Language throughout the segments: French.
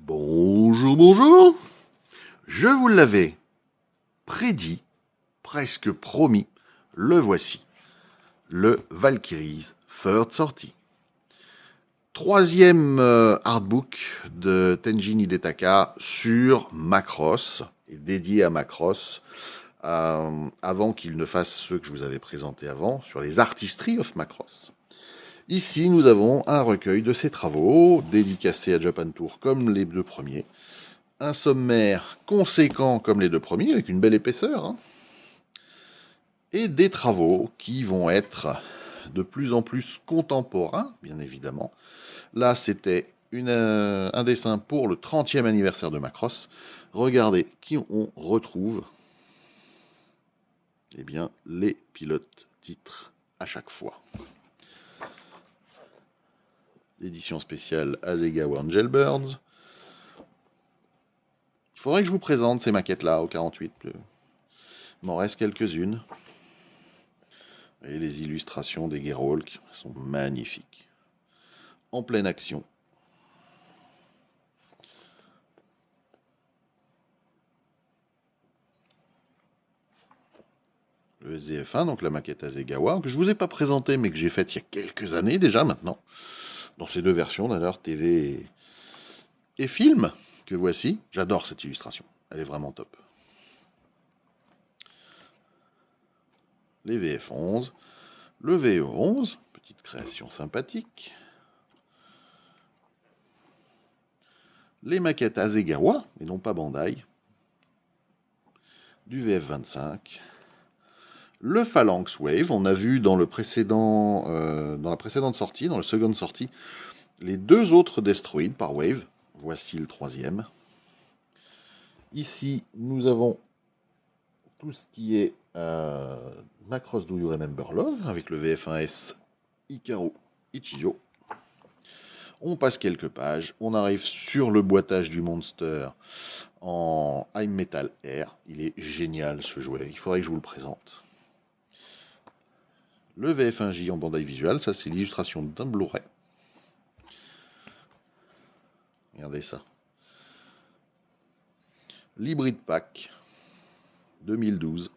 Bonjour, bonjour. Je vous l'avais prédit, presque promis, le voici. Le Valkyries Third Sortie. Troisième artbook de Tenjin Hidetaka sur Macross, et dédié à Macross, avant qu'il ne fasse ceux que je vous avais présentés avant, sur les Artistry of Macross. Ici, nous avons un recueil de ses travaux, dédicacé à Japan Tour comme les deux premiers. Un sommaire conséquent comme les deux premiers, avec une belle épaisseur. Hein, et des travaux qui vont être de plus en plus contemporains, bien évidemment. Là, c'était un dessin pour le 30e anniversaire de Macross. Regardez qui on retrouve. Eh bien, les pilotes titres à chaque fois. L'édition spéciale Asegawa Angelbirds. Il faudrait que je vous présente ces maquettes-là au 48. Il m'en reste quelques-unes. Et les illustrations des Gerolk sont magnifiques. En pleine action. Le SDF1, donc la maquette Asegawa, que je ne vous ai pas présentée, mais que j'ai faite il y a quelques années déjà maintenant. Dans ces deux versions d'ailleurs, TV et film, que voici. J'adore cette illustration, elle est vraiment top. Les VF11, le VE11, petite création sympathique. Les maquettes Asegawa, et non pas Bandai. Du VF25. Le Phalanx Wave, on a vu dans la précédente sortie, dans le second sortie, les deux autres Destroid par Wave. Voici le troisième. Ici, nous avons tout ce qui est Macross Do You Remember Love, avec le VF1S Hikaru Ichijo. On passe quelques pages, on arrive sur le boitage du Monster en High Metal Air. Il est génial ce jouet, il faudrait que je vous le présente. Le VF1J en Bandai Visual, ça c'est l'illustration d'un Blu-ray. Regardez ça. L'Hybrid Pack 2012. Vous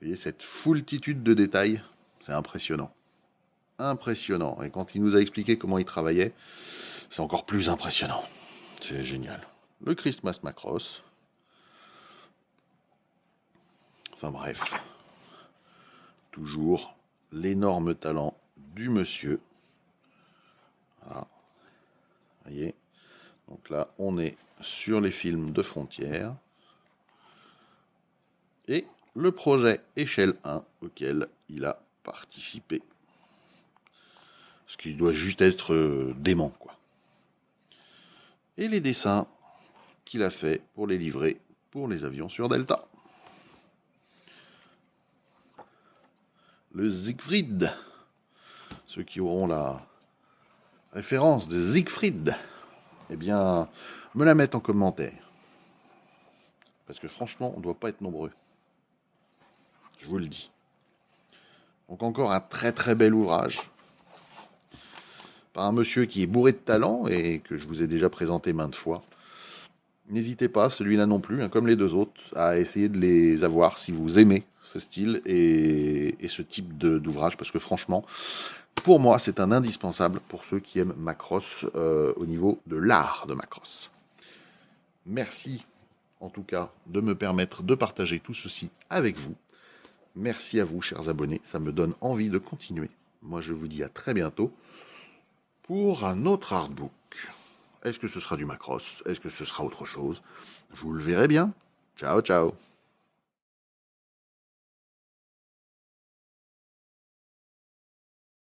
voyez cette foultitude de détails, c'est impressionnant. Impressionnant. Et quand il nous a expliqué comment il travaillait, c'est encore plus impressionnant. C'est génial. Le Christmas Macross. Enfin bref. Toujours l'énorme talent du monsieur. Voilà. Vous voyez. Donc là, on est sur les films de Frontières. Et le projet Échelle 1 auquel il a participé. Ce qui doit juste être dément, quoi. Et les dessins qu'il a fait pour les livrer pour les avions sur Delta. Le Siegfried. Ceux qui auront la référence de Siegfried, eh bien, me la mettent en commentaire. Parce que franchement, on ne doit pas être nombreux. Je vous le dis. Donc encore un très très bel ouvrage. Par un monsieur qui est bourré de talent et que je vous ai déjà présenté maintes fois. N'hésitez pas, celui-là non plus, hein, comme les deux autres, à essayer de les avoir si vous aimez ce style et ce type d'ouvrage, parce que franchement, pour moi, c'est un indispensable pour ceux qui aiment Macross au niveau de l'art de Macross. Merci, en tout cas, de me permettre de partager tout ceci avec vous. Merci à vous, chers abonnés, ça me donne envie de continuer. Moi, je vous dis à très bientôt pour un autre artbook. Est-ce que ce sera du Macross? Est-ce que ce sera autre chose? Vous le verrez bien. Ciao, ciao.